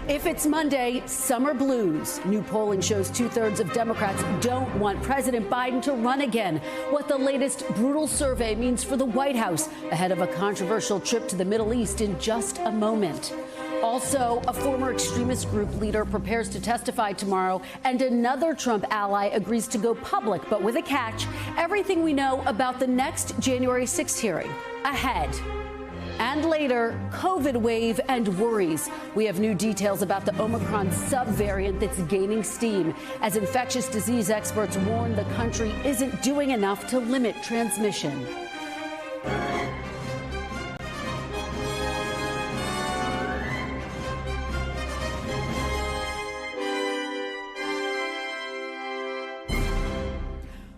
If it's Monday, summer blues. New polling shows 2/3 of Democrats don't want President Biden to run again. What the latest brutal survey means for the White House ahead of a controversial trip to the Middle East in just a moment. Also, a former extremist group leader prepares to testify tomorrow, and another Trump ally agrees to go public, but with a catch. Everything we know about the next January 6th hearing ahead. And later, COVID wave and worries. We have new details about the Omicron subvariant that's gaining steam as infectious disease experts warn the country isn't doing enough to limit transmission.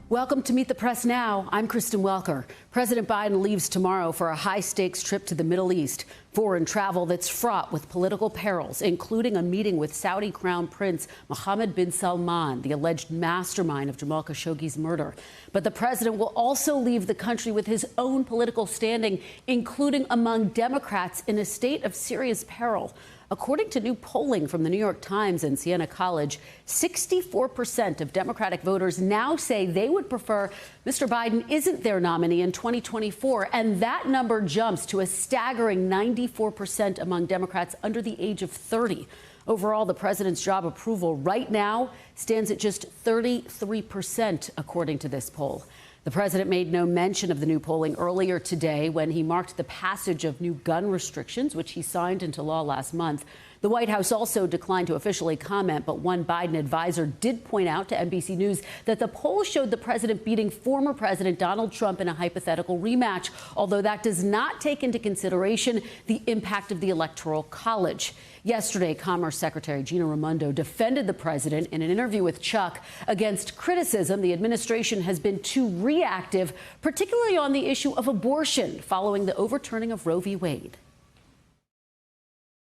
Welcome to Meet the Press Now. I'm Kristen Welker. President Biden leaves tomorrow for a high-stakes trip to the Middle East. Foreign travel that's fraught with political perils, including a meeting with Saudi Crown Prince Mohammed bin Salman, the alleged mastermind of Jamal Khashoggi's murder. But the president will also leave the country with his own political standing, including among Democrats in a state of serious peril. According to new polling from the New York Times and Siena College, 64% of Democratic voters now say they would prefer Mr. Biden isn't their nominee in 2024. And that number jumps to a staggering 94% among Democrats under the age of 30. Overall, the president's job approval right now stands at just 33%, according to this poll. The president made no mention of the new polling earlier today when he marked the passage of new gun restrictions, which he signed into law last month. The White House also declined to officially comment, but one Biden advisor did point out to NBC News that the poll showed the president beating former President Donald Trump in a hypothetical rematch, although that does not take into consideration the impact of the Electoral College. Yesterday, Commerce Secretary Gina Raimondo defended the president in an interview with Chuck against criticism the administration has been too reactive, particularly on the issue of abortion following the overturning of Roe v. Wade.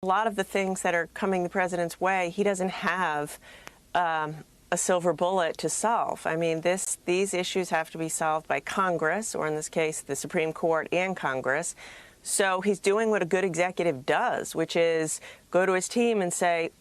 A lot of the things that are coming the president's way, he doesn't have a silver bullet to solve. I mean, these issues have to be solved by Congress, or in this case, the Supreme Court and Congress. So he's doing what a good executive does, which is go to his team and say,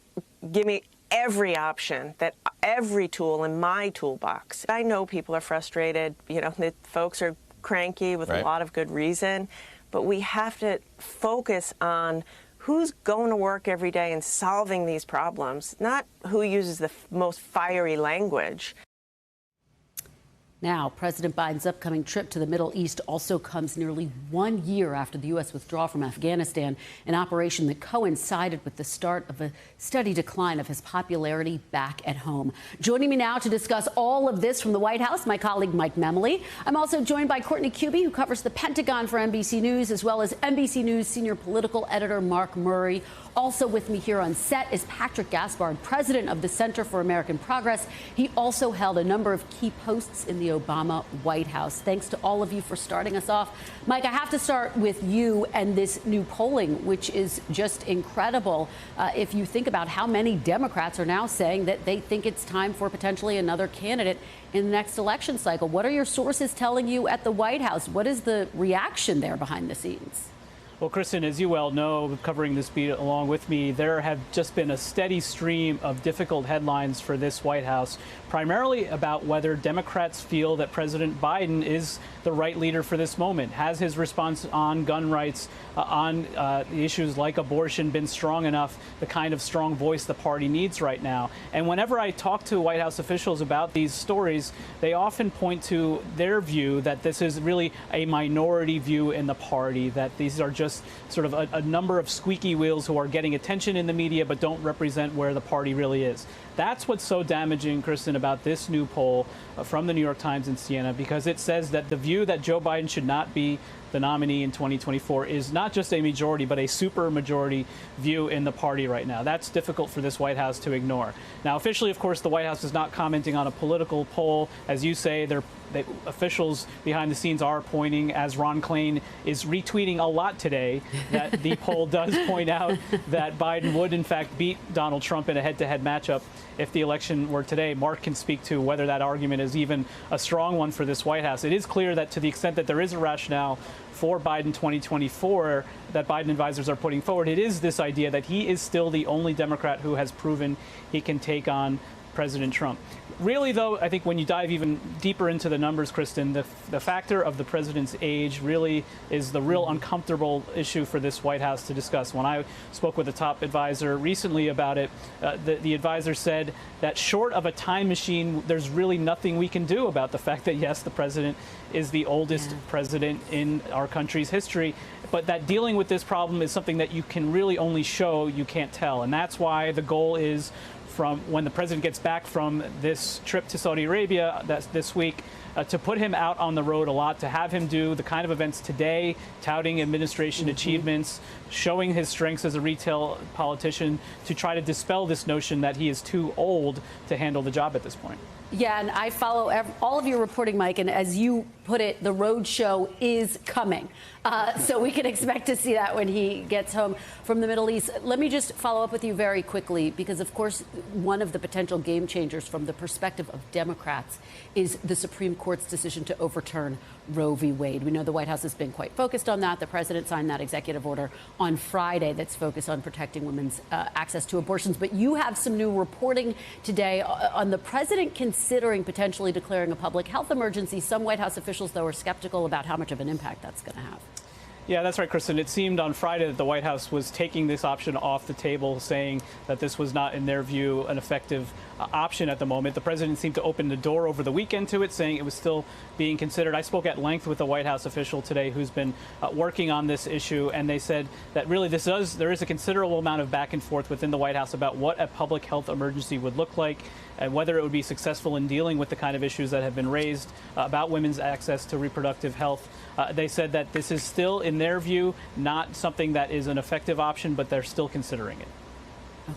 give me every option, every tool in my toolbox. I know people are frustrated. You know, that folks are cranky with a lot of good reason. But we have to focus on who's going to work every day and solving these problems, not who uses the most fiery language. Now, President Biden's upcoming trip to the Middle East also comes nearly 1 year after the U.S. withdrawal from Afghanistan, an operation that coincided with the start of a steady decline of his popularity back at home. Joining me now to discuss all of this from the White House, my colleague Mike Memoli. I'm also joined by Courtney Kube, who covers the Pentagon for NBC News, as well as NBC News senior political editor Mark Murray. Also with me here on set is Patrick Gaspard, president of the Center for American Progress. He also held a number of key posts in the Obama White House. Thanks to all of you for starting us off. Mike, I have to start with you and this new polling, which is just incredible. If you think about how many Democrats are now saying that they think it's time for potentially another candidate in the next election cycle. What are your sources telling you at the White House? What is the reaction there behind the scenes? Well, Kristen, as you well know, covering this beat along with me, there have just been a steady stream of difficult headlines for this White House, primarily about whether Democrats feel that President Biden is the right leader for this moment. Has his response on gun rights, on the issues like abortion been strong enough, the kind of strong voice the party needs right now? And whenever I talk to White House officials about these stories, they often point to their view that this is really a minority view in the party, that these are just sort of a number of squeaky wheels who are getting attention in the media but don't represent where the party really is. That's what's so damaging, Kristen, about this new poll from the New York Times and Siena, because it says that the view that Joe Biden should not be the nominee in 2024 is not just a majority, but a super majority view in the party right now. That's difficult for this White House to ignore. Now, officially, of course, the White House is not commenting on a political poll. As you say, they're Officials behind the scenes are pointing, as Ron Klain is retweeting a lot today, that the poll does point out that Biden would in fact beat Donald Trump in a head-to-head matchup if the election were today. Mark can speak to whether that argument is even a strong one for this White House. It is clear that to the extent that there is a rationale for Biden 2024 that Biden advisors are putting forward, it is this idea that he is still the only Democrat who has proven he can take on President Trump. Really, though, I think when you dive even deeper into the numbers, Kristen, the factor of the president's age really is the real uncomfortable issue for this White House to discuss. When I spoke with a top advisor recently about it, the advisor said that short of a time machine, there's really nothing we can do about the fact that, yes, the president is the oldest president in our country's history, but that dealing with this problem is something that you can really only show, you can't tell. And that's why the goal is, from when the president gets back from this trip to Saudi Arabia this week, to put him out on the road a lot, to have him do the kind of events today, touting administration achievements, showing his strengths as a retail politician, to try to dispel this notion that he is too old to handle the job at this point. Yeah, and I follow all of your reporting, Mike, and as you put it, the road show is coming. So we can expect to see that when he gets home from the Middle East. Let me just follow up with you very quickly, because, of course, one of the potential game changers from the perspective of Democrats is the Supreme Court's decision to overturn Roe v. Wade. We know the White House has been quite focused on that. The president signed that executive order on Friday that's focused on protecting women's access to abortions. But you have some new reporting today on the president considering potentially declaring a public health emergency. Some White House officials, though, are skeptical about how much of an impact that's going to have. Yeah, that's right, Kristen. It seemed on Friday that the White House was taking this option off the table, saying that this was not, in their view, an effective option at the moment. The president seemed to open the door over the weekend to it, saying it was still being considered. I spoke at length with a White House official today who's been working on this issue, and they said that really there is a considerable amount of back and forth within the White House about what a public health emergency would look like and whether it would be successful in dealing with the kind of issues that have been raised about women's access to reproductive health. They said that this is still, in their view, not something that is an effective option, but they're still considering it.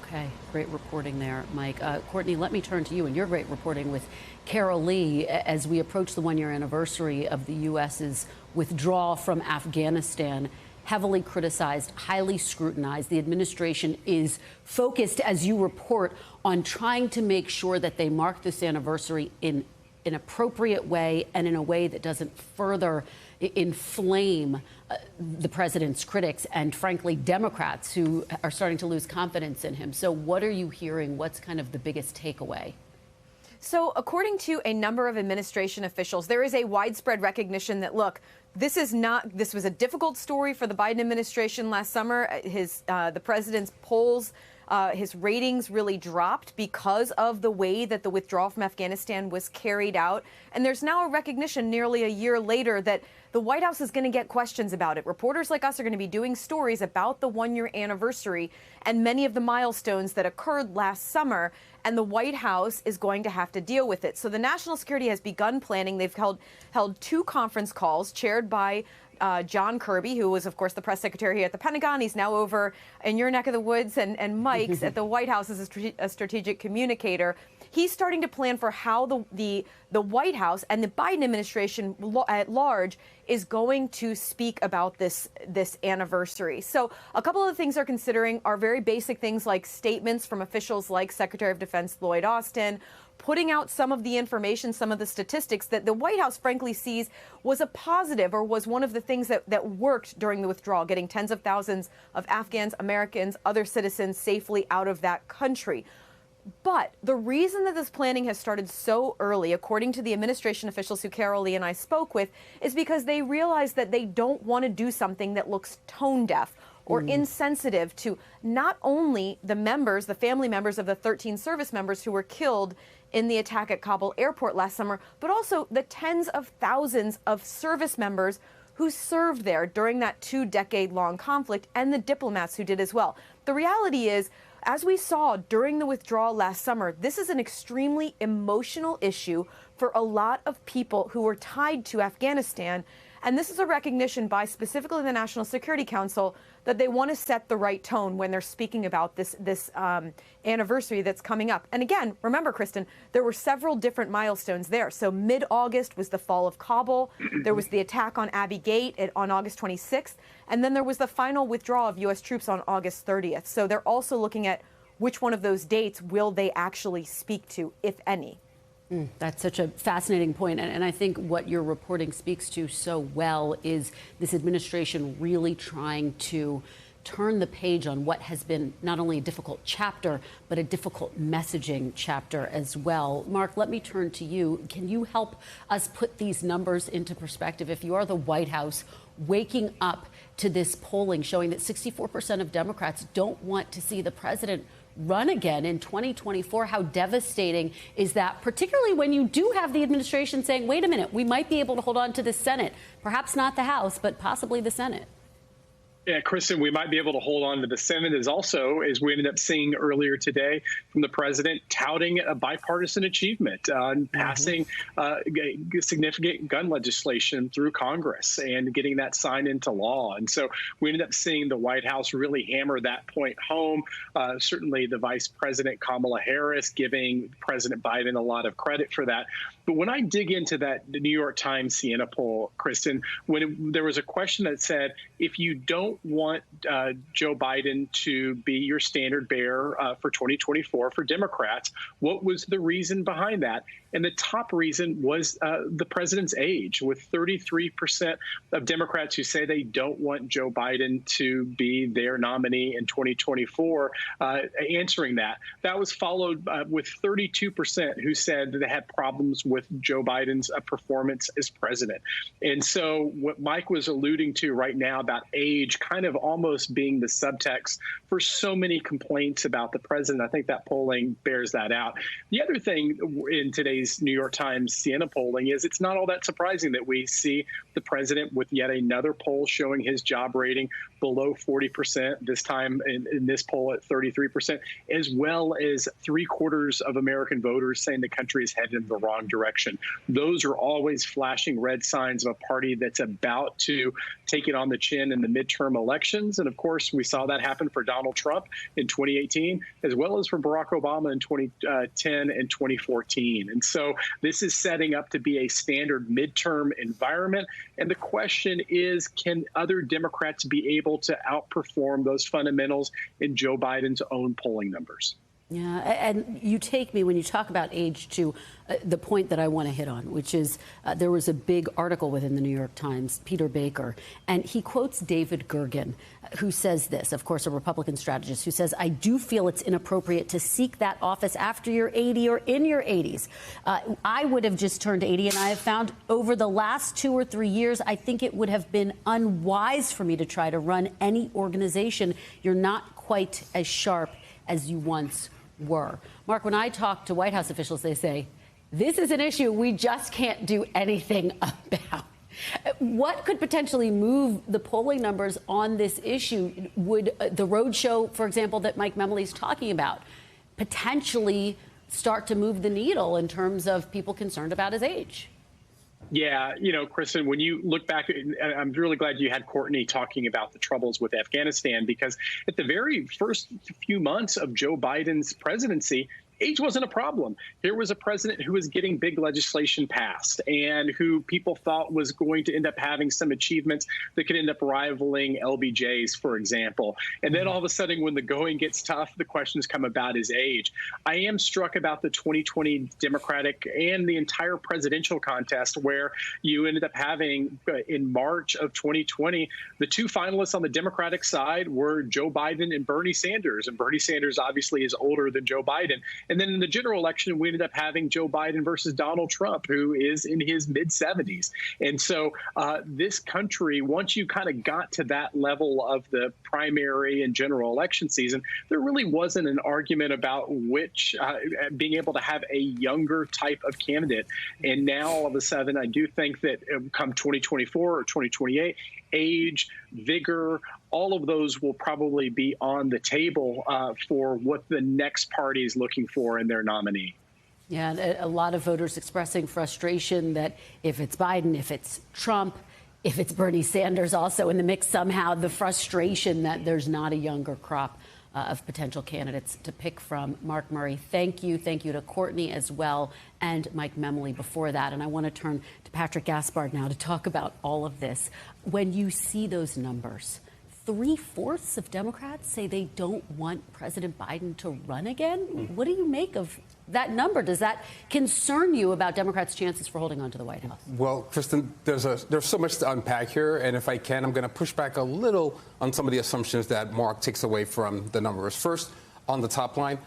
Okay, great reporting there, Mike. Courtney, let me turn to you and your great reporting with Carol Lee as we approach the one-year anniversary of the U.S.'s withdrawal from Afghanistan. Heavily criticized, highly scrutinized. The administration is focused, as you report, on trying to make sure that they mark this anniversary in an appropriate way and in a way that doesn't further inflame the president's critics and, frankly, Democrats who are starting to lose confidence in him. So what are you hearing? What's kind of the biggest takeaway? So according to a number of administration officials, there is a widespread recognition that, look, this was a difficult story for the Biden administration last summer. The president's polls, his ratings really dropped because of the way that the withdrawal from Afghanistan was carried out. And there's now a recognition nearly a year later that the White House is going to get questions about it. Reporters like us are going to be doing stories about the one-year anniversary and many of the milestones that occurred last summer, and the White House is going to have to deal with it. So the National Security has begun planning. They've held two conference calls chaired by John Kirby, who was, of course, the press secretary here at the Pentagon. He's now over in your neck of the woods, and Mike's at the White House as a strategic communicator. He's starting to plan for how the White House and the Biden administration at large is going to speak about this anniversary. So a couple of the things they're considering are very basic things like statements from officials like Secretary of Defense Lloyd Austin, putting out some of the information, some of the statistics that the White House frankly sees was a positive or was one of the things that worked during the withdrawal, getting tens of thousands of Afghans, Americans, other citizens safely out of that country. But the reason that this planning has started so early, according to the administration officials who Carol Lee and I spoke with, is because they realize that they don't want to do something that looks tone deaf or insensitive to not only the family members of the 13 service members who were killed in the attack at Kabul airport last summer, but also the tens of thousands of service members who served there during that 2-decade-long conflict, and the diplomats who did as well. The reality is, as we saw during the withdrawal last summer, this is an extremely emotional issue for a lot of people who were tied to Afghanistan And this is a recognition by specifically the National Security Council that they want to set the right tone when they're speaking about this anniversary that's coming up. And again, remember, Kristen, there were several different milestones there. So mid-August was the fall of Kabul. There was the attack on Abbey Gate on August 26th. And then there was the final withdrawal of U.S. troops on August 30th. So they're also looking at which one of those dates will they actually speak to, if any. That's such a fascinating point. And I think what your reporting speaks to so well is this administration really trying to turn the page on what has been not only a difficult chapter, but a difficult messaging chapter as well. Mark, let me turn to you. Can you help us put these numbers into perspective? If you are the White House, waking up to this polling showing that 64% of Democrats don't want to see the president run again in 2024. How devastating is that, particularly when you do have the administration saying, wait a minute, we might be able to hold on to the Senate, perhaps not the House, but possibly the Senate? Yeah, Kristen, we might be able to hold on to the Senate as we ended up seeing earlier today from the president touting a bipartisan achievement, passing significant gun legislation through Congress and getting that signed into law. And so we ended up seeing the White House really hammer that point home. Certainly the Vice President Kamala Harris giving President Biden a lot of credit for that. But when I dig into the New York Times Siena poll, Kristen, there was a question that said, if you don't want Joe Biden to be your standard bearer for 2024 for Democrats, what was the reason behind that? And the top reason was the president's age, with 33% of Democrats who say they don't want Joe Biden to be their nominee in 2024 answering that. That was followed with 32% who said that they had problems with Joe Biden's performance as president. And so what Mike was alluding to right now about age kind of almost being the subtext for so many complaints about the president, I think that polling bears that out. The other thing in today's New York Times Siena polling is it's not all that surprising that we see the president with yet another poll showing his job rating below 40%, this time in this poll at 33%, as well as 3/4 of American voters saying the country is headed in the wrong direction. Those are always flashing red signs of a party that's about to take it on the chin in the midterm elections. And of course, we saw that happen for Donald Trump in 2018, as well as for Barack Obama in 2010 and 2014. And so this is setting up to be a standard midterm environment. And the question is, can other Democrats be able to outperform those fundamentals in Joe Biden's own polling numbers? Yeah, and you take me, when you talk about age, to the point that I want to hit on, which is there was a big article within the New York Times, Peter Baker, and he quotes David Gergen, who says this, of course, a Republican strategist, who says, I do feel it's inappropriate to seek that office after you're 80 or in your 80s. I would have just turned 80, and I have found over the last 2 or 3 years, I think it would have been unwise for me to try to run any organization. You're not quite as sharp as you once were. Mark, when I talk to White House officials, they say, this is an issue we just can't do anything about. What could potentially move the polling numbers on this issue? Would the roadshow, for example, that Mike Memley's talking about, potentially start to move the needle in terms of people concerned about his age? Yeah, Kristen, when you look back, I'm really glad you had Courtney talking about the troubles with Afghanistan, because at the very first few months of Joe Biden's presidency, age wasn't a problem. Here was a president who was getting big legislation passed and who people thought was going to end up having some achievements that could end up rivaling LBJ's, for example. And then all of a sudden, when the going gets tough, the questions come about his age. I am struck about the 2020 Democratic and the entire presidential contest, where you ended up having in March of 2020, the two finalists on the Democratic side were Joe Biden and Bernie Sanders. And Bernie Sanders obviously is older than Joe Biden. And then in the general election, we ended up having Joe Biden versus Donald Trump, who is in his mid-70s. And so this country, once you kind of got to that level of the primary and general election season, there really wasn't an argument about which being able to have a younger type of candidate. And now all of a sudden, I do think that come 2024 or 2028, age, vigor, all of those will probably be on the table for what the next party is looking for in their nominee. Yeah, a lot of voters expressing frustration that if it's Biden, if it's Trump, if it's Bernie Sanders also in the mix somehow, the frustration that there's not a younger crop of potential candidates to pick from. Mark Murray, thank you. Thank you to Courtney as well, and Mike Memley before that. And I want to turn to Patrick Gaspard now to talk about all of this. When you see those numbers, 3/4 of Democrats say they don't want President Biden to run again. What do you make of that number? Does that concern you about Democrats' chances for holding on to the White House? Well, Kristen, there's so much to unpack here, and if I can, I'm going to push back a little on some of the assumptions that Mark takes away from the numbers. First, on the top line,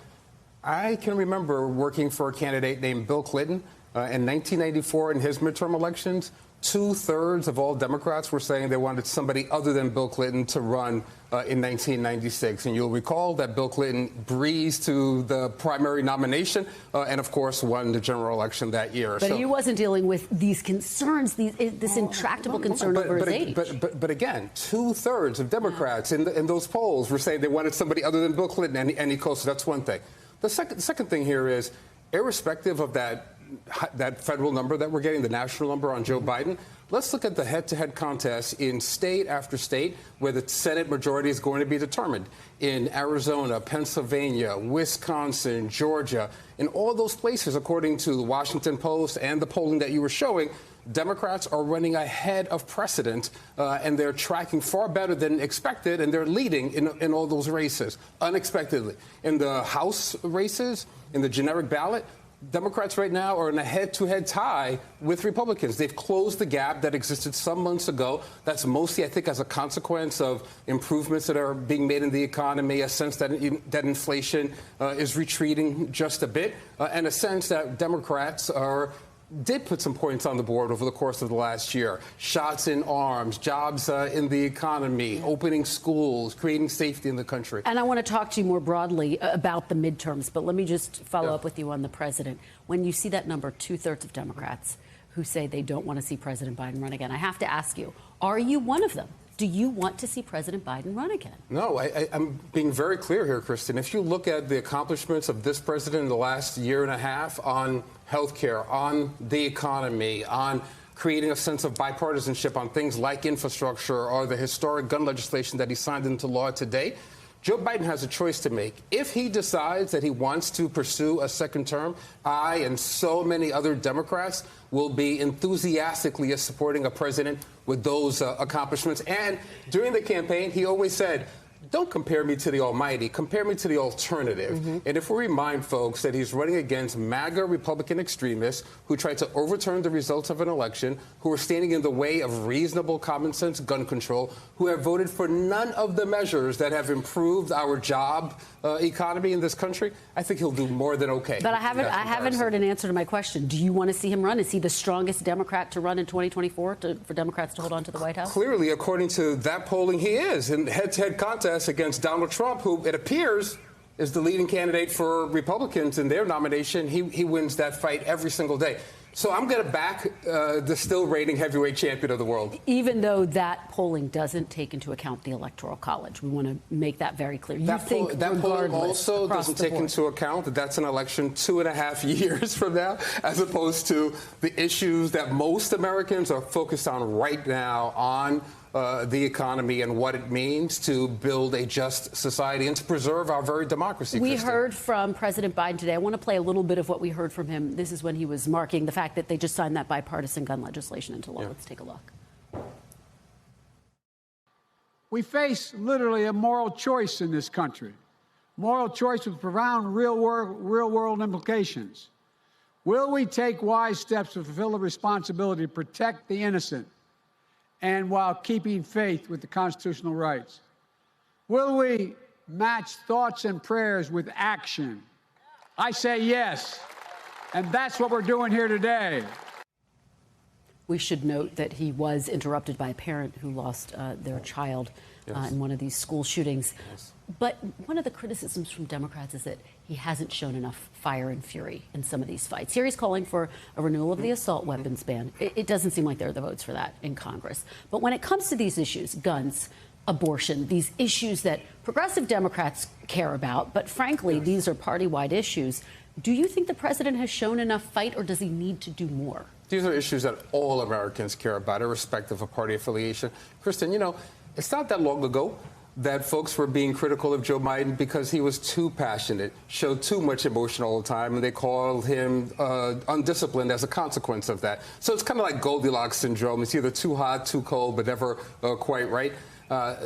I can remember working for a candidate named Bill Clinton in 1994 in his midterm elections. 2/3 of all Democrats were saying they wanted somebody other than Bill Clinton to run in 1996. And you'll recall that Bill Clinton breezed to the primary nomination and, of course, won the general election that year. But he wasn't dealing with these concerns, this intractable concern over his age. But again, 2/3 of Democrats in those polls were saying they wanted somebody other than Bill Clinton, and he close. So that's one thing. The second thing here is, irrespective of that federal number that we're getting, the national number on Joe Biden, let's look at the head-to-head contest in state after state where the Senate majority is going to be determined. In Arizona, Pennsylvania, Wisconsin, Georgia, in all those places, according to the Washington Post and the polling that you were showing, Democrats are running ahead of precedent, and they're tracking far better than expected, and they're leading in all those races, unexpectedly. In the House races, in the generic ballot, Democrats right now are in a head-to-head tie with Republicans. They've closed the gap that existed some months ago. That's mostly, I think, as a consequence of improvements that are being made in the economy, a sense that inflation is retreating just a bit, and a sense that Democrats did put some points on the board over the course of the last year. Shots in arms, jobs in the economy, opening schools, creating safety in the country. And I want to talk to you more broadly about the midterms, but let me just follow up with you on the president. When you see that number, 2/3 of Democrats who say they don't want to see President Biden run again, I have to ask you, are you one of them? Do you want to see President Biden run again? No, I'm being very clear here, Kristen. If you look at the accomplishments of this president in the last year and a half on health care, on the economy, on creating a sense of bipartisanship on things like infrastructure or the historic gun legislation that he signed into law today, Joe Biden has a choice to make. If he decides that he wants to pursue a second term, I and so many other Democrats will be enthusiastically supporting a president with those accomplishments. And during the campaign, he always said, don't compare me to the almighty, compare me to the alternative. And if we remind folks that he's running against MAGA Republican extremists who tried to overturn the results of an election, who are standing in the way of reasonable common sense gun control, who have voted for none of the measures that have improved our job economy in this country, I think he'll do more than okay. But I haven't heard an answer to my question. Do you want to see him run? Is he the strongest Democrat to run in 2024 for Democrats to hold on to the White House? Clearly, according to that polling, he is in head-to-head contest against Donald Trump, who it appears is the leading candidate for Republicans in their nomination. He wins that fight every single day. So I'm going to back the still reigning heavyweight champion of the world. Even though that polling doesn't take into account the Electoral College. We want to make that very clear. That polling also doesn't take into account that that's an election 2.5 years from now, as opposed to the issues that most Americans are focused on right now on the economy and what it means to build a just society and to preserve our very democracy. We heard from President Biden today. I want to play a little bit of what we heard from him. This is when he was marking the fact that they just signed that bipartisan gun legislation into law. Let's take a look. We face literally a moral choice in this country. Moral choice with profound real-world implications. Will we take wise steps to fulfill the responsibility to protect the innocent and while keeping faith with the constitutional rights? Will we match thoughts and prayers with action? I say yes, and that's what we're doing here today. We should note that he was interrupted by a parent who lost their child in one of these school shootings. But one of the criticisms from Democrats is that he hasn't shown enough fire and fury in some of these fights. Here he's calling for a renewal of the assault weapons ban. It doesn't seem like there are the votes for that in Congress. But when it comes to these issues, guns, abortion, these issues that progressive Democrats care about, but frankly, these are party-wide issues, do you think the president has shown enough fight, or does he need to do more? These are issues that all Americans care about, irrespective of party affiliation. Kristen, you know, it's not that long ago that folks were being critical of Joe Biden because he was too passionate, showed too much emotion all the time, and they called him undisciplined as a consequence of that. So it's kind of like Goldilocks syndrome. It's either too hot, too cold, but never quite right.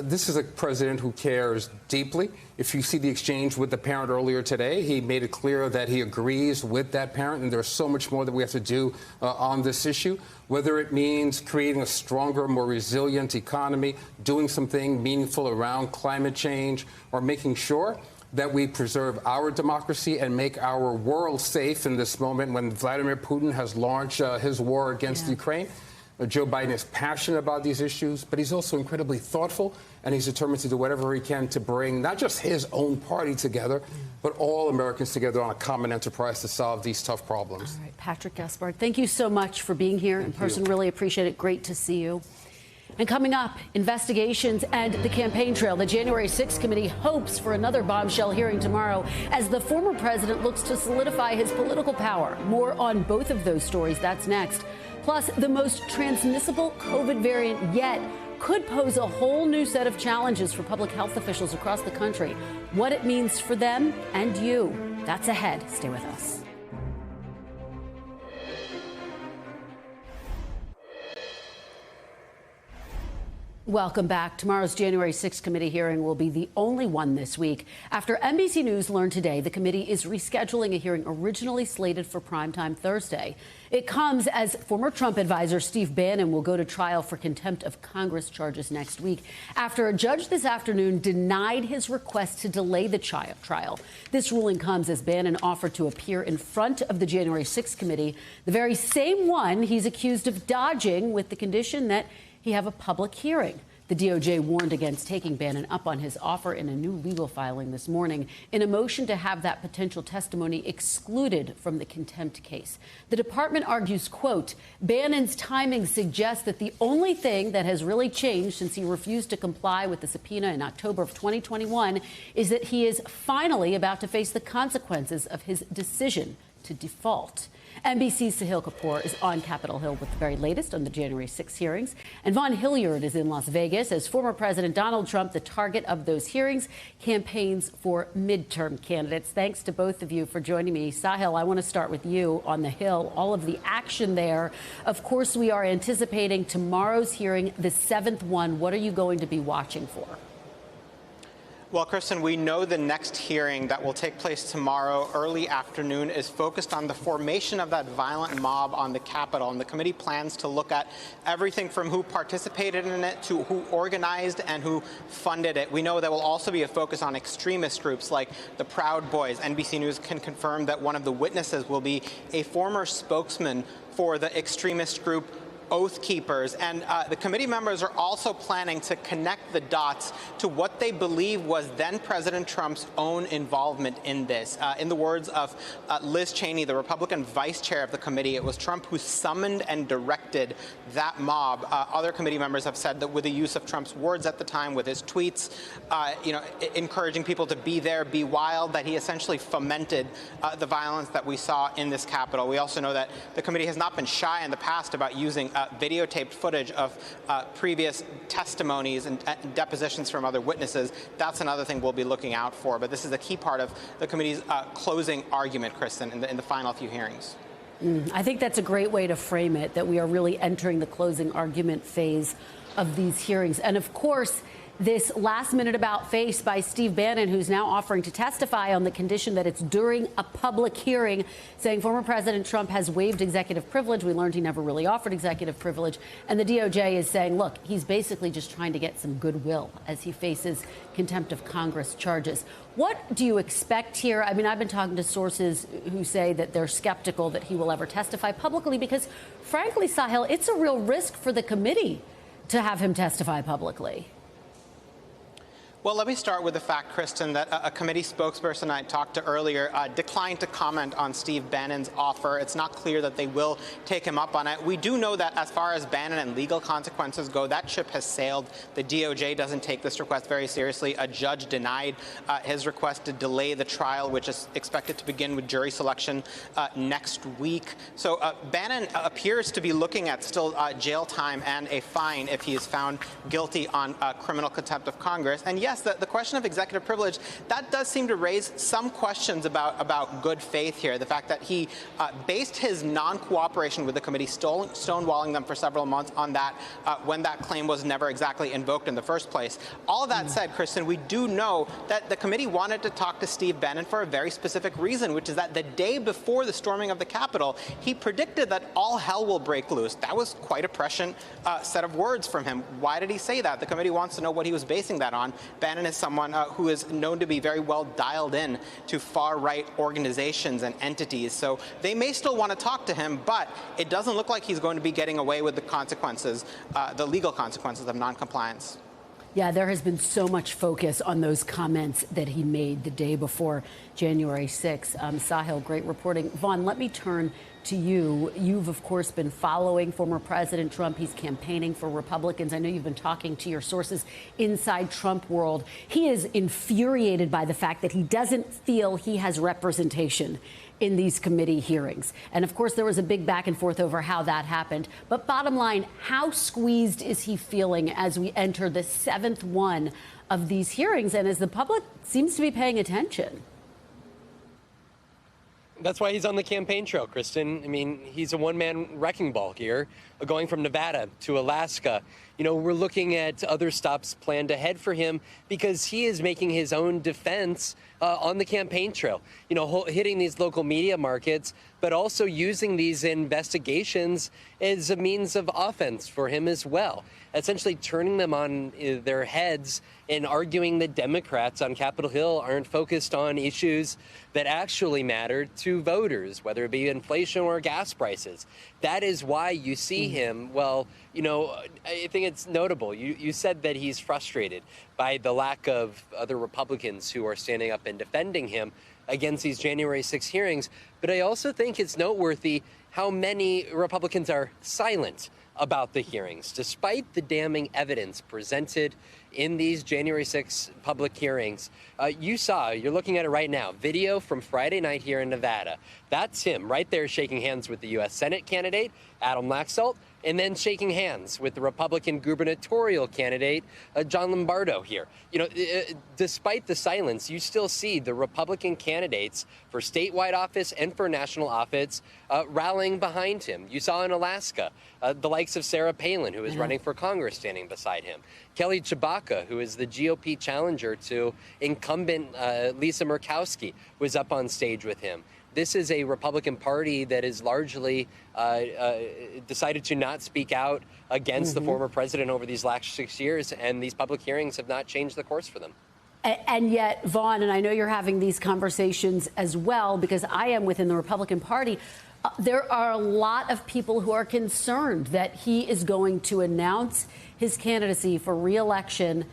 This is a president who cares deeply. If you see the exchange with the parent earlier today, he made it clear that he agrees with that parent, and there's so much more that we have to do on this issue, whether it means creating a stronger, more resilient economy, doing something meaningful around climate change, or making sure that we preserve our democracy and make our world safe in this moment when Vladimir Putin has launched his war against Ukraine. Joe Biden is passionate about these issues, but he's also incredibly thoughtful, and he's determined to do whatever he can to bring not just his own party together, but all Americans together on a common enterprise to solve these tough problems. All right, Patrick Gaspard, thank you so much for being here in person. Really appreciate it. Great to see you. And coming up, investigations and the campaign trail. The January 6th committee hopes for another bombshell hearing tomorrow as the former president looks to solidify his political power. More on both of those stories. That's next. Plus, the most transmissible COVID variant yet could pose a whole new set of challenges for public health officials across the country. What it means for them and you. That's ahead. Stay with us. Welcome back. Tomorrow's January 6th committee hearing will be the only one this week. After NBC News learned today the committee is rescheduling a hearing originally slated for primetime Thursday. It comes as former Trump advisor Steve Bannon will go to trial for contempt of Congress charges next week after a judge this afternoon denied his request to delay the trial. This ruling comes as Bannon offered to appear in front of the January 6th committee, the very same one he's accused of dodging with the condition that he have a public hearing. The DOJ warned against taking Bannon up on his offer in a new legal filing this morning in a motion to have that potential testimony excluded from the contempt case. The department argues, quote, Bannon's timing suggests that the only thing that has really changed since he refused to comply with the subpoena in October of 2021 is that he is finally about to face the consequences of his decision to default. NBC's Sahil Kapur is on Capitol Hill with the very latest on the January 6 hearings. And Vaughn Hillyard is in Las Vegas as former President Donald Trump, the target of those hearings, campaigns for midterm candidates. Thanks to both of you for joining me. Sahil, I want to start with you on the Hill. All of the action there. Of course, we are anticipating tomorrow's hearing, the 7th one. What are you going to be watching for? Well, Kristen, we know the next hearing that will take place tomorrow early afternoon is focused on the formation of that violent mob on the Capitol. And the committee plans to look at everything from who participated in it to who organized and who funded it. We know there will also be a focus on extremist groups like the Proud Boys. NBC News can confirm that one of the witnesses will be a former spokesman for the extremist group Oath Keepers. And the committee members are also planning to connect the dots to what they believe was then President Trump's own involvement in this. In the words of Liz Cheney, the Republican vice chair of the committee, it was Trump who summoned and directed that mob. Other committee members have said that with the use of Trump's words at the time, with his tweets, encouraging people to be there, be wild, that he essentially fomented the violence that we saw in this Capitol. We also know that the committee has not been shy in the past about using videotaped footage of previous testimonies and depositions from other witnesses. That's another thing we'll be looking out for. But this is a key part of the committee's closing argument, Kristen, in the final few hearings. I think that's a great way to frame it, that we are really entering the closing argument phase of these hearings. And of course, this last-minute about-face by Steve Bannon, who's now offering to testify on the condition that it's during a public hearing, saying former President Trump has waived executive privilege. We learned he never really offered executive privilege. And the DOJ is saying, look, he's basically just trying to get some goodwill as he faces contempt of Congress charges. What do you expect here? I mean, I've been talking to sources who say that they're skeptical that he will ever testify publicly because, frankly, Sahil, it's a real risk for the committee to have him testify publicly. Well, let me start with the fact, Kristen, that a committee spokesperson I talked to earlier declined to comment on Steve Bannon's offer. It's not clear that they will take him up on it. We do know that as far as Bannon and legal consequences go, that ship has sailed. The DOJ doesn't take this request very seriously. A judge denied his request to delay the trial, which is expected to begin with jury selection next week. So Bannon appears to be looking at still jail time and a fine if he is found guilty on criminal contempt of Congress. And yes, the question of executive privilege, that does seem to raise some questions about good faith here. The fact that he based his non-cooperation with the committee, stonewalling them for several months on that, when that claim was never exactly invoked in the first place. All of that said, Kristen, we do know that the committee wanted to talk to Steve Bannon for a very specific reason, which is that the day before the storming of the Capitol, he predicted that all hell will break loose. That was quite a prescient set of words from him. Why did he say that? The committee wants to know what he was basing that on. Bannon is someone who is known to be very well dialed in to far-right organizations and entities. So they may still want to talk to him, but it doesn't look like he's going to be getting away with the consequences, the legal consequences of noncompliance. Yeah, there has been so much focus on those comments that he made the day before January 6th. Sahil, great reporting. Vaughn, let me turn to you. You've, of course, been following former President Trump. He's campaigning for Republicans. I know you've been talking to your sources inside Trump world. He is infuriated by the fact that he doesn't feel he has representation in these committee hearings. And of course, there was a big back and forth over how that happened. But bottom line, how squeezed is he feeling as we enter the 7th one of these hearings and as the public seems to be paying attention? That's why he's on the campaign trail, Kristen. I mean, he's a one-man wrecking ball here, going from Nevada to Alaska. You know, we're looking at other stops planned ahead for him because he is making his own defense on the campaign trail, you know, hitting these local media markets, but also using these investigations as a means of offense for him as well, essentially turning them on their heads and arguing that Democrats on Capitol Hill aren't focused on issues that actually matter to voters, whether it be inflation or gas prices. That is why you see him, well, you know, I think it's notable. You said that he's frustrated by the lack of other Republicans who are standing up and defending him against these January 6 hearings. But I also think it's noteworthy how many Republicans are silent about the hearings, despite the damning evidence presented in these January 6 public hearings. You're looking at it right now, video from Friday night here in Nevada. That's him right there shaking hands with the U.S. Senate candidate, Adam Laxalt, and then shaking hands with the Republican gubernatorial candidate, John Lombardo here. You know, despite the silence, you still see the Republican candidates for statewide office and for national office rallying behind him. You saw in Alaska the likes of Sarah Palin, who is running for Congress, standing beside him. Kelly Tshibaka, who is the GOP challenger to incumbent Lisa Murkowski, was up on stage with him. This is a Republican Party that is largely decided to not speak out against the former president over these last 6 years, and these public hearings have not changed the course for them. And yet, Vaughn, and I know you're having these conversations as well, because I am within the Republican Party, there are a lot of people who are concerned that he is going to announce his candidacy for re-election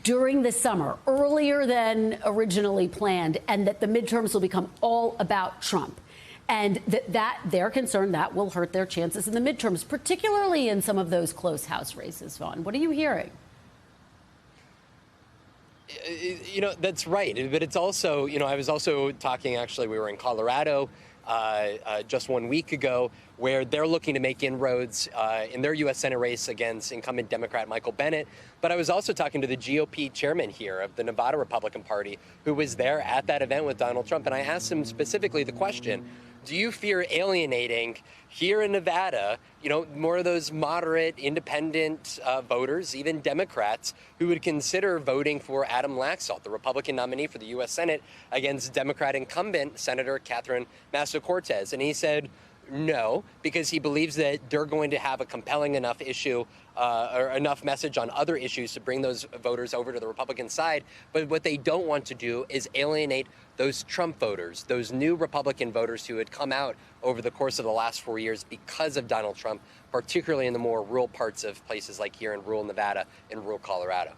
during the summer, earlier than originally planned, and that the midterms will become all about Trump. And that they're concerned that will hurt their chances in the midterms, particularly in some of those close House races, Vaughn. What are you hearing? You know, that's right. But it's also, you know, I was also talking, actually, we were in Colorado just 1 week ago, where they're looking to make inroads in their U.S. Senate race against incumbent Democrat Michael Bennet. But I was also talking to the GOP chairman here of the Nevada Republican Party, who was there at that event with Donald Trump. And I asked him specifically the question, do you fear alienating here in Nevada, you know, more of those moderate, independent voters, even Democrats, who would consider voting for Adam Laxalt, the Republican nominee for the U.S. Senate, against Democrat incumbent Senator Catherine Masto-Cortez? And he said no, because he believes that they're going to have a compelling enough issue or enough message on other issues to bring those voters over to the Republican side. But what they don't want to do is alienate those Trump voters, those new Republican voters who had come out over the course of the last 4 years because of Donald Trump, particularly in the more rural parts of places like here in rural Nevada and rural Colorado.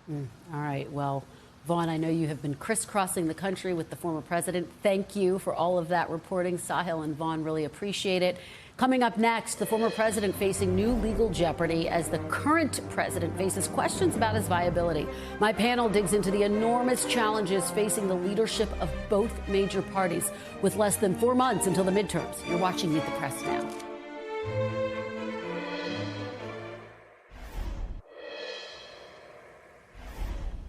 All right. Well, Vaughn, I know you have been crisscrossing the country with the former president. Thank you for all of that reporting. Sahil and Vaughn really appreciate it. Coming up next, the former president facing new legal jeopardy as the current president faces questions about his viability. My panel digs into the enormous challenges facing the leadership of both major parties with less than 4 months until the midterms. You're watching Meet the Press now.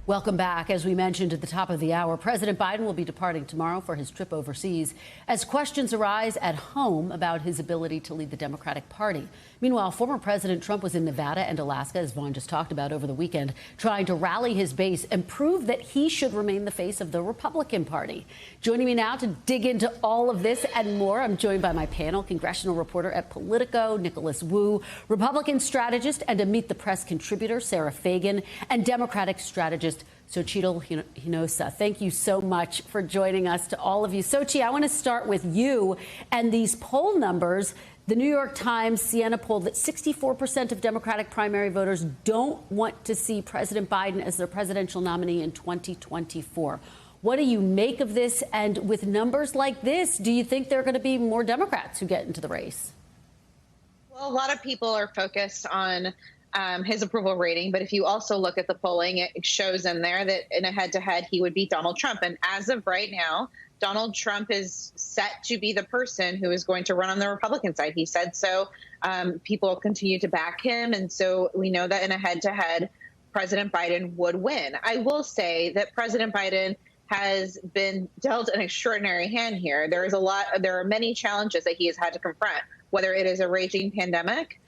Welcome back. As we mentioned at the top of the hour, President Biden will be departing tomorrow for his trip overseas as questions arise at home about his ability to lead the Democratic Party. Meanwhile, former President Trump was in Nevada and Alaska, as Vaughn just talked about, over the weekend, trying to rally his base and prove that he should remain the face of the Republican Party. Joining me now to dig into all of this and more, I'm joined by my panel, congressional reporter at Politico, Nicholas Wu, Republican strategist and a Meet the Press contributor, Sara Fagen, and Democratic strategist Xochitl Hinajosa. Thank you so much for joining us, to all of you. Xochitl, I want to start with you and these poll numbers. The New York Times Siena polled that 64% of Democratic primary voters don't want to see President Biden as their presidential nominee in 2024. What do you make of this? And with numbers like this, do you think there are going to be more Democrats who get into the race? Well, a lot of people are focused on his approval rating. But if you also look at the polling, it shows in there that in a head-to-head, he would beat Donald Trump. And as of right now, Donald Trump is set to be the person who is going to run on the Republican side. He said so. People continue to back him. And so we know that in a head-to-head, President Biden would win. I will say that President Biden has been dealt an extraordinary hand here. There are many challenges that he has had to confront, whether it is a raging pandemic.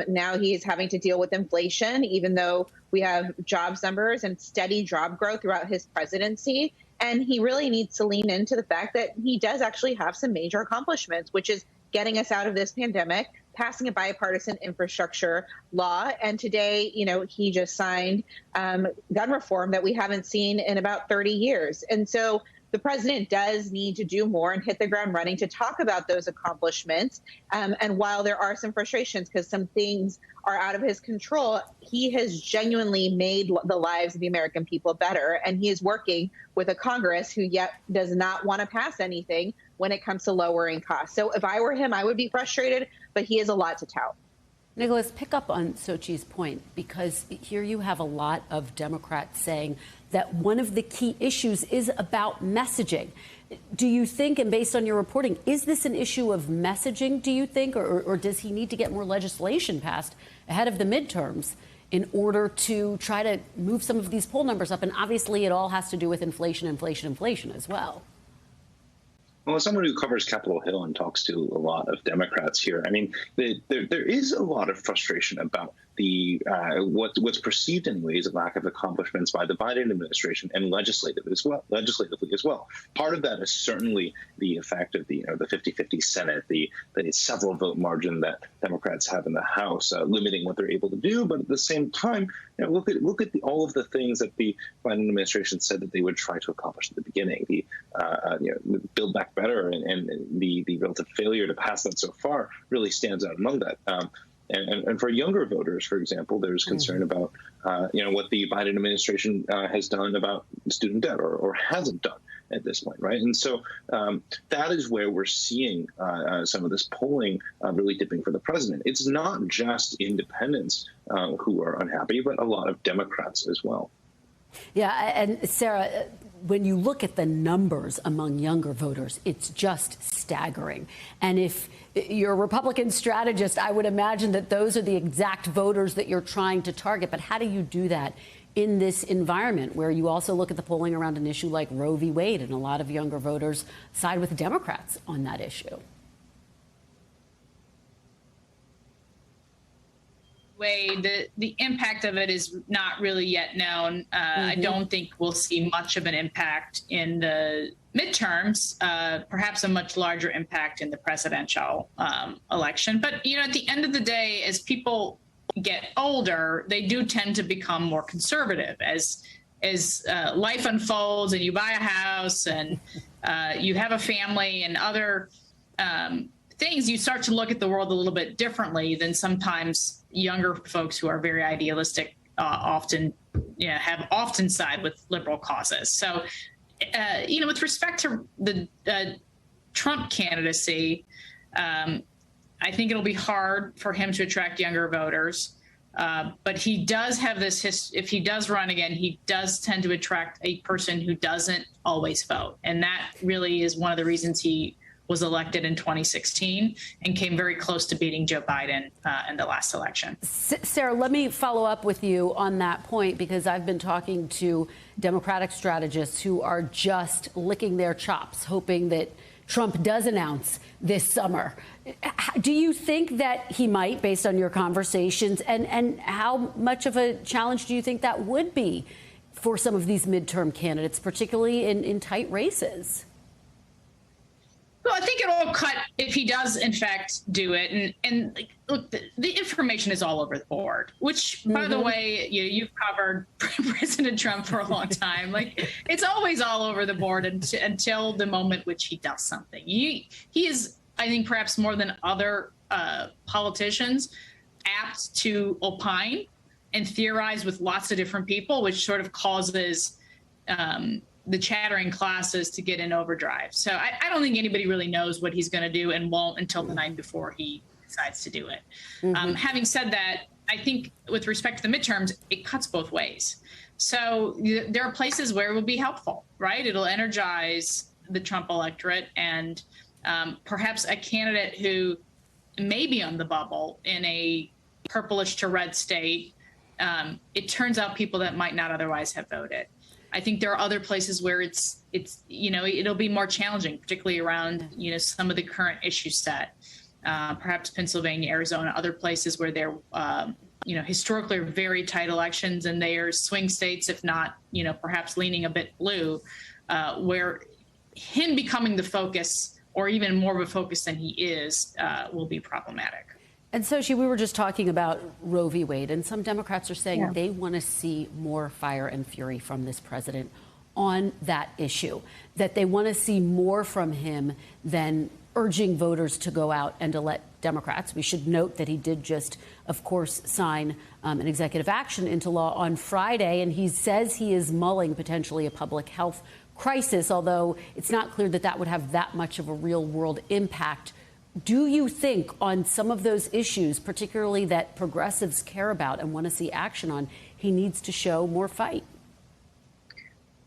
Now he is having to deal with inflation, even though we have jobs numbers and steady job growth throughout his presidency. And he really needs to lean into the fact that he does actually have some major accomplishments, which is getting us out of this pandemic, passing a bipartisan infrastructure law. And today, he just signed gun reform that we haven't seen in about 30 years. And so the president does need to do more and hit the ground running to talk about those accomplishments. And while there are some frustrations because some things are out of his control, he has genuinely made the lives of the American people better. And he is working with a Congress who yet does not want to pass anything when it comes to lowering costs. So if I were him, I would be frustrated, but he has a lot to tout. Nicholas, pick up on Xochitl's point, because here you have a lot of Democrats saying that one of the key issues is about messaging. Do you think, and based on your reporting, is this an issue of messaging, do you think, or does he need to get more legislation passed ahead of the midterms in order to try to move some of these poll numbers up? And obviously it all has to do with inflation as well. Well, as someone who covers Capitol Hill and talks to a lot of Democrats here, I mean, there is a lot of frustration about the what's perceived in ways a lack of accomplishments by the Biden administration and legislatively as well. Part of that is certainly the effect of the 50-50 Senate, the several vote margin that Democrats have in the House, limiting what they're able to do. But at the same time, look at all of the things that the Biden administration said that they would try to accomplish at the beginning. The Build Back Better and the relative failure to pass that so far really stands out among that. And for younger voters, for example, there's concern about what the Biden administration has done about student debt or hasn't done at this point, right? And so that is where we're seeing some of this polling really dipping for the president. It's not just independents who are unhappy, but a lot of Democrats as well. Yeah, and Sara, when you look at the numbers among younger voters, it's just staggering. And if you're a Republican strategist, I would imagine that those are the exact voters that you're trying to target. But how do you do that in this environment where you also look at the polling around an issue like Roe v. Wade, and a lot of younger voters side with Democrats on that issue? The impact of it is not really yet known. I don't think we'll see much of an impact in the midterms, perhaps a much larger impact in the presidential election. But, at the end of the day, as people get older, they do tend to become more conservative as life unfolds and you buy a house and you have a family and other things. You start to look at the world a little bit differently than sometimes younger folks who are very idealistic often have often sided with liberal causes. So, with respect to the Trump candidacy, I think it'll be hard for him to attract younger voters. But he does have this, if he does run again, he does tend to attract a person who doesn't always vote. And that really is one of the reasons he was elected in 2016 and came very close to beating Joe Biden in the last election. Sara, let me follow up with you on that point, because I've been talking to Democratic strategists who are just licking their chops, hoping that Trump does announce this summer. Do you think that he might, based on your conversations, and how much of a challenge do you think that would be for some of these midterm candidates, particularly in tight races? Well, I think it'll cut if he does, in fact, do it. And look, the information is all over the board, which, by the way, you've covered President Trump for a long time. Like, it's always all over the board until the moment which he does something. He is, I think, perhaps more than other politicians, apt to opine and theorize with lots of different people, which sort of causes the chattering classes to get in overdrive. So I don't think anybody really knows what he's going to do and won't until the night before he decides to do it. Having said that, I think with respect to the midterms, it cuts both ways. So there are places where it will be helpful, right? It'll energize the Trump electorate, and perhaps a candidate who may be on the bubble in a purplish to red state, it turns out people that might not otherwise have voted. I think there are other places where it's it'll be more challenging, particularly around some of the current issue set, perhaps Pennsylvania, Arizona, other places where they're historically are very tight elections, and they are swing states, if not perhaps leaning a bit blue, where him becoming the focus, or even more of a focus than he is, will be problematic. And Xochitl, we were just talking about Roe v. Wade, and some Democrats are saying they want to see more fire and fury from this president on that issue, that they want to see more from him than urging voters to go out and elect Democrats. We should note that he did just, of course, sign an executive action into law on Friday, and he says he is mulling potentially a public health crisis, although it's not clear that that would have that much of a real-world impact. Do you think on some of those issues, particularly that progressives care about and want to see action on, he needs to show more fight?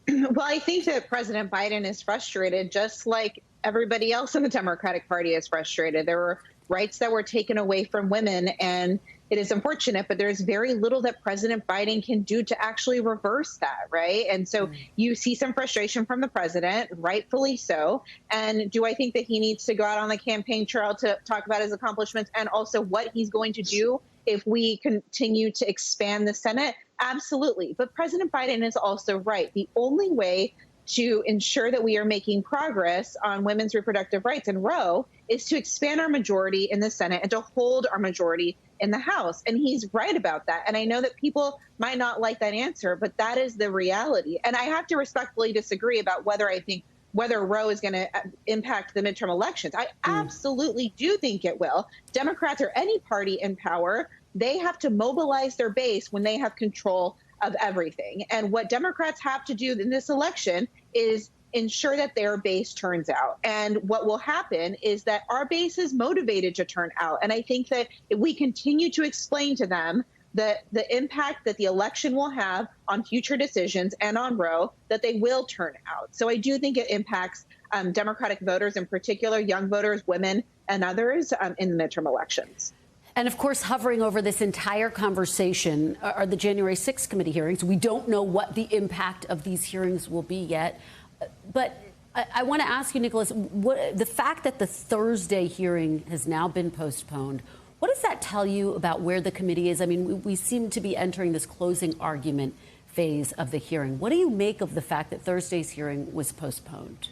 Well, I think that President Biden is frustrated, just like everybody else in the Democratic Party is frustrated. There were rights that were taken away from women, and it is unfortunate, but there's very little that President Biden can do to actually reverse that, right? And so you see some frustration from the president, rightfully so. And do I think that he needs to go out on the campaign trail to talk about his accomplishments and also what he's going to do if we continue to expand the Senate? Absolutely. But President Biden is also right. The only way to ensure that we are making progress on women's reproductive rights in Roe is to expand our majority in the Senate and to hold our majority in the House. And he's right about that. And I know that people might not like that answer, but that is the reality. And I have to respectfully disagree about whether Roe is going to impact the midterm elections. I absolutely do think it will. Democrats or any party in power, they have to mobilize their base when they have control of everything. And what Democrats have to do in this election is ensure that their base turns out. And what will happen is that our base is motivated to turn out. And I think that if we continue to explain to them the impact that the election will have on future decisions and on Roe, that they will turn out. So I do think it impacts Democratic voters, in particular, young voters, women, and others in the midterm elections. And of course, hovering over this entire conversation are the January 6th committee hearings. We don't know what the impact of these hearings will be yet. But I want to ask you, Nicholas, the fact that the Thursday hearing has now been postponed, what does that tell you about where the committee is? I mean, we seem to be entering this closing argument phase of the hearing. What do you make of the fact that Thursday's hearing was postponed?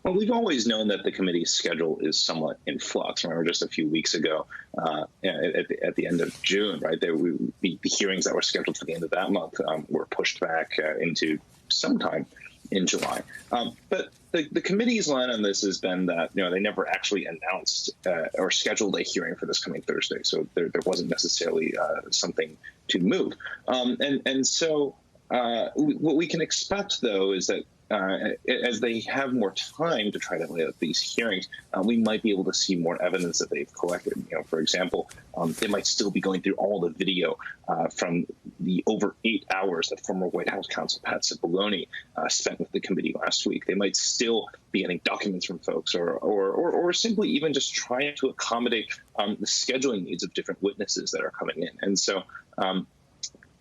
Well, we've always known that the committee's schedule is somewhat in flux. Remember, just a few weeks ago, at the end of June, right, the hearings that were scheduled for the end of that month were pushed back into sometime in July. But the committee's line on this has been that they never actually announced or scheduled a hearing for this coming Thursday, so there wasn't necessarily something to move. So what we can expect, though, is that as they have more time to try to lay out these hearings, we might be able to see more evidence that they've collected. For example, they might still be going through all the video from the over 8 hours that former White House counsel Pat Cipollone spent with the committee last week. They might still be getting documents from folks, or simply even just trying to accommodate the scheduling needs of different witnesses that are coming in. And so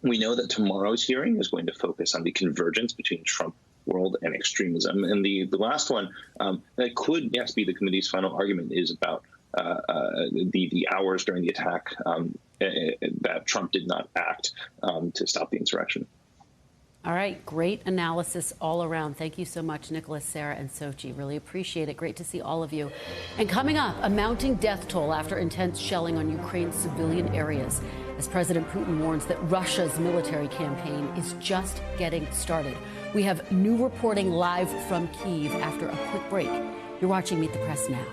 we know that tomorrow's hearing is going to focus on the convergence between Trump world and extremism. And the last one that could, yes, be the committee's final argument is about the hours during the attack that Trump did not act to stop the insurrection. All right. Great analysis all around. Thank you so much, Nicholas, Sara, and Xochitl. Really appreciate it. Great to see all of you. And coming up, a mounting death toll after intense shelling on Ukraine's civilian areas, as President Putin warns that Russia's military campaign is just getting started. We have new reporting live from Kyiv after a quick break. You're watching Meet the Press now.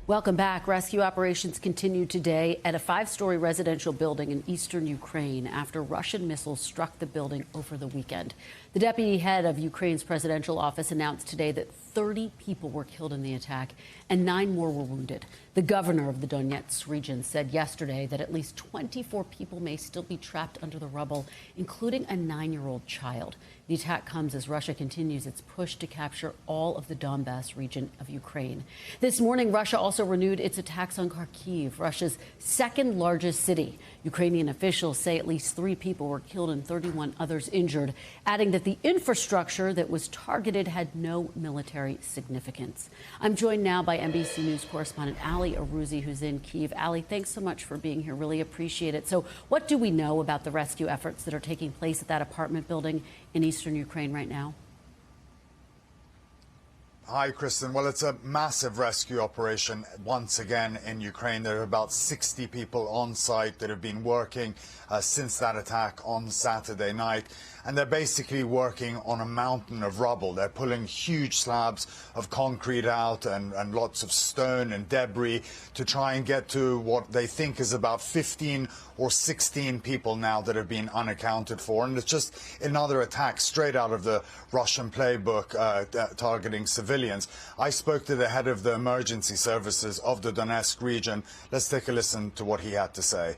Welcome back. Rescue operations continue today at a 5-story residential building in eastern Ukraine after Russian missiles struck the building over the weekend. The deputy head of Ukraine's presidential office announced today that 30 people were killed in the attack and 9 more were wounded. The governor of the Donetsk region said yesterday that at least 24 people may still be trapped under the rubble, including a 9-year-old child. The attack comes as Russia continues its push to capture all of the Donbass region of Ukraine. This morning, Russia also renewed its attacks on Kharkiv, Russia's second largest city. Ukrainian officials say at least 3 people were killed and 31 others injured, adding that the infrastructure that was targeted had no military significance. I'm joined now by NBC News correspondent Arouzi, who's in Kyiv. Ali, thanks so much for being here. Really appreciate it. So what do we know about the rescue efforts that are taking place at that apartment building in eastern Ukraine right now? Hi, Kristen. Well, it's a massive rescue operation once again in Ukraine. There are about 60 people on site that have been working since that attack on Saturday night. And they're basically working on a mountain of rubble. They're pulling huge slabs of concrete out and lots of stone and debris to try and get to what they think is about 15 or 16 people now that have been unaccounted for. And it's just another attack straight out of the Russian playbook targeting civilians. I spoke to the head of the emergency services of the Donetsk region. Let's take a listen to what he had to say.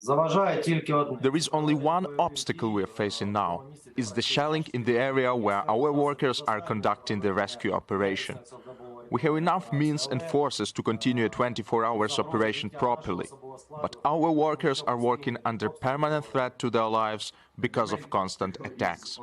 There is only one obstacle we are facing now. It's the shelling in the area where our workers are conducting the rescue operation. We have enough means and forces to continue a 24-hour operation properly, but our workers are working under permanent threat to their lives because of constant attacks.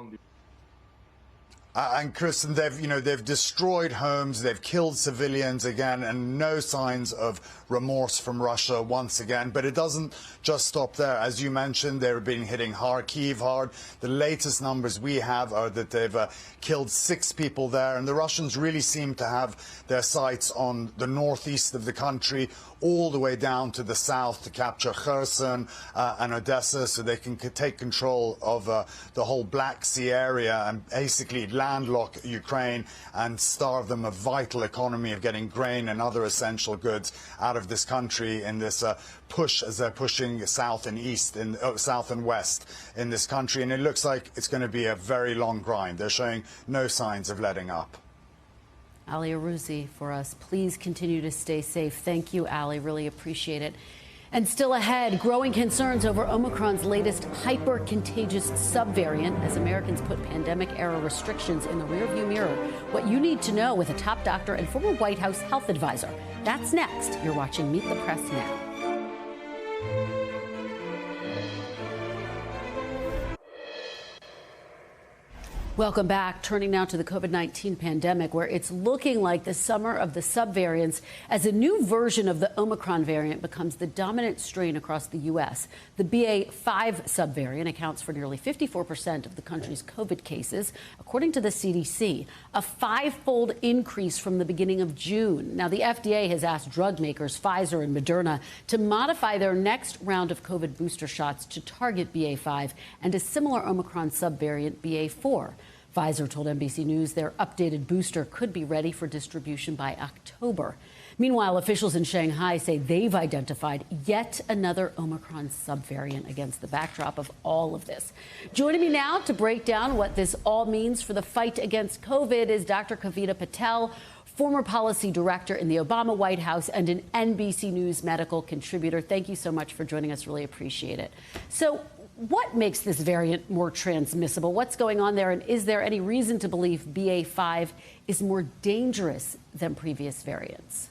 And Kristen, they've destroyed homes, they've killed civilians again, and no signs of remorse from Russia once again. But it doesn't just stop there. As you mentioned, they've been hitting Kharkiv hard. The latest numbers we have are that they've killed 6 people there, and the Russians really seem to have their sights on the northeast of the country, all the way down to the south to capture Kherson and Odessa, so they can take control of the whole Black Sea area and basically landlock Ukraine and starve them of vital economy of getting grain and other essential goods out of this country in this push as they're pushing south and east, south and west in this country. And it looks like it's going to be a very long grind. They're showing no signs of letting up. Ali Arouzi for us. Please continue to stay safe. Thank you, Ali. Really appreciate it. And still ahead, growing concerns over Omicron's latest hyper-contagious subvariant as Americans put pandemic-era restrictions in the rearview mirror. What you need to know with a top doctor and former White House health advisor. That's next. You're watching Meet the Press now. Welcome back. Turning now to the COVID-19 pandemic, where it's looking like the summer of the subvariants as a new version of the Omicron variant becomes the dominant strain across the U.S. The BA.5 subvariant accounts for nearly 54% of the country's COVID cases, according to the CDC, a five-fold increase from the beginning of June. Now, the FDA has asked drug makers Pfizer and Moderna to modify their next round of COVID booster shots to target BA.5 and a similar Omicron subvariant, BA.4. Pfizer told NBC News their updated booster could be ready for distribution by October. Meanwhile, officials in Shanghai say they've identified yet another Omicron subvariant against the backdrop of all of this. Joining me now to break down what this all means for the fight against COVID is Dr. Kavita Patel, former policy director in the Obama White House and an NBC News medical contributor. Thank you so much for joining us. Really appreciate it. So, what makes this variant more transmissible? What's going on there? And is there any reason to believe BA.5 is more dangerous than previous variants?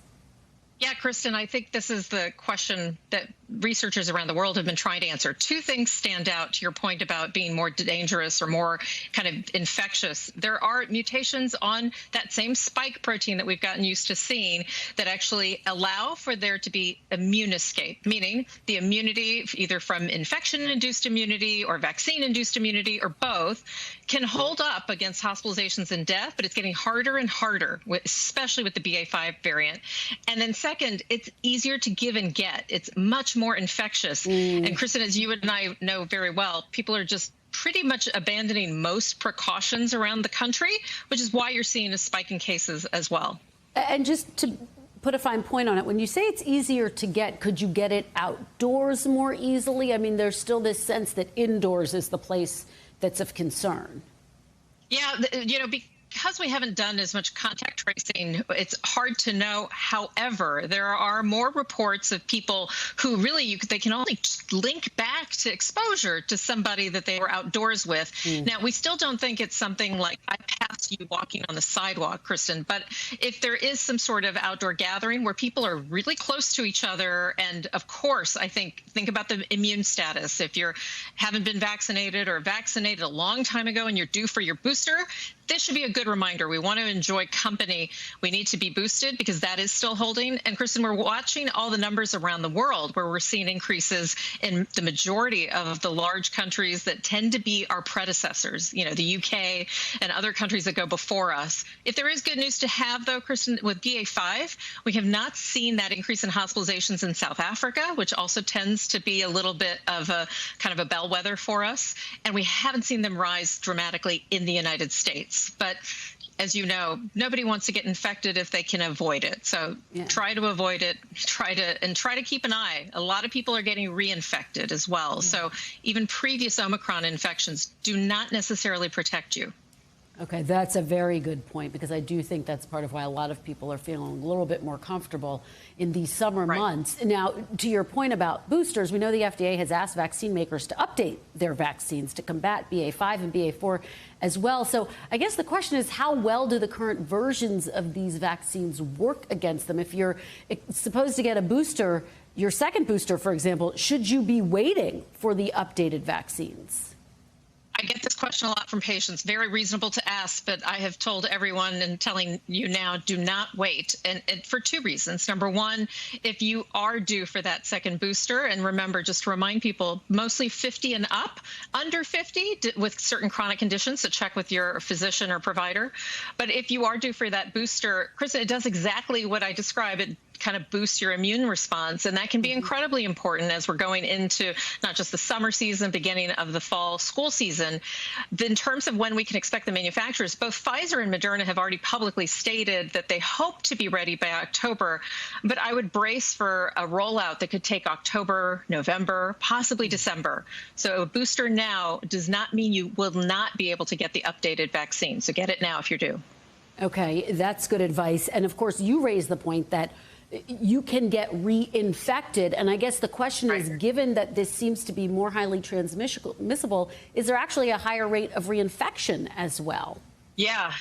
Yeah, Kristen, I think this is the question that researchers around the world have been trying to answer. Two things stand out to your point about being more dangerous or more kind of infectious. There are mutations on that same spike protein that we've gotten used to seeing that actually allow for there to be immune escape, meaning the immunity, either from infection-induced immunity or vaccine-induced immunity or both, can hold up against hospitalizations and death, but it's getting harder and harder, especially with the BA.5 variant. And then second, it's easier to give and get. It's much more infectious. And Kristen, as you and I know very well, people are just pretty much abandoning most precautions around the country, which is why you're seeing a spike in cases as well. And just to put a fine point on it, when you say it's easier to get, could you get it outdoors more easily? I mean, there's still this sense that indoors is the place that's of concern. Yeah, you know, because we haven't done as much contact tracing, it's hard to know. However, there are more reports of people who really they can only link back to exposure to somebody that they were outdoors with. Now, we still don't think it's something like I passed you walking on the sidewalk, Kristen, but if there is some sort of outdoor gathering where people are really close to each other, and of course, I think about the immune status. If you haven't been vaccinated or vaccinated a long time ago and you're due for your booster, this should be a good reminder. We want to enjoy company. We need to be boosted because that is still holding. And Kristen, we're watching all the numbers around the world where we're seeing increases in the majority of the large countries that tend to be our predecessors, you know, the UK and other countries that go before us. If there is good news to have, though, Kristen, with BA.5, we have not seen that increase in hospitalizations in South Africa, which also tends to be a little bit of a kind of a bellwether for us. And we haven't seen them rise dramatically in the United States. But as you know, nobody wants to get infected if they can avoid it. So try to avoid it, try to keep an eye. A lot of people are getting reinfected as well. So even previous Omicron infections do not necessarily protect you. Okay, that's a very good point, because I do think that's part of why a lot of people are feeling a little bit more comfortable in these summer months. Now, to your point about boosters, we know the FDA has asked vaccine makers to update their vaccines to combat BA.5 and BA.4 as well. So I guess the question is, how well do the current versions of these vaccines work against them? If you're supposed to get a booster, your second booster, for example, should you be waiting for the updated vaccines? I get this question a lot from patients. Very reasonable to ask, but I have told everyone and telling you now, do not wait. And for two reasons. Number one, if you are due for that second booster, and remember, just to remind people, mostly 50 and up, under 50 with certain chronic conditions, so check with your physician or provider. But if you are due for that booster, Kristen, it does exactly what I described. It kind of boosts your immune response. And that can be incredibly important as we're going into not just the summer season, beginning of the fall school season. In terms of when we can expect the manufacturers, both Pfizer and Moderna have already publicly stated that they hope to be ready by October. But I would brace for a rollout that could take October, November, possibly December. So a booster now does not mean you will not be able to get the updated vaccine. So get it now if you're due. Okay, that's good advice. And of course, you raise the point that you can get reinfected. And I guess the question is, given that this seems to be more highly transmissible, is there actually a higher rate of reinfection as well? Yeah.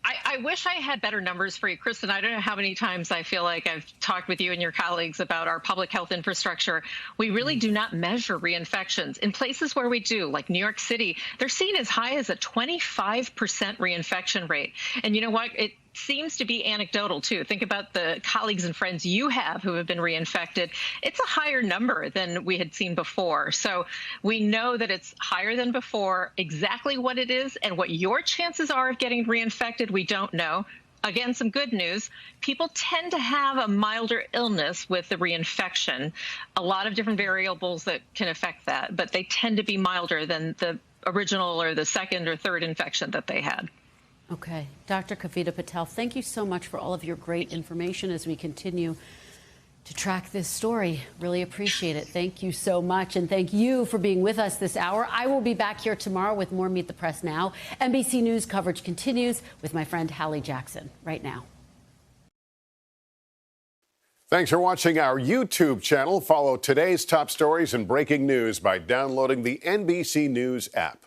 I wish I had better numbers for you, Kristen. I don't know how many times I feel like I've talked with you and your colleagues about our public health infrastructure. We really do not measure reinfections. In places where we do, like New York City, they're seen as high as a 25% reinfection rate. And you know what? It seems to be anecdotal, too. Think about the colleagues and friends you have who have been reinfected. It's a higher number than we had seen before. So we know that it's higher than before. Exactly what it is and what your chances are of getting reinfected, we don't know. Again, some good news. People tend to have a milder illness with the reinfection. A lot of different variables that can affect that, but they tend to be milder than the original or the second or third infection that they had. Okay. Dr. Kavita Patel, thank you so much for all of your great information as we continue to track this story. Really appreciate it. Thank you so much. And thank you for being with us this hour. I will be back here tomorrow with more Meet the Press Now. NBC News coverage continues with my friend Hallie Jackson right now. Thanks for watching our YouTube channel. Follow today's top stories and breaking news by downloading the NBC News app.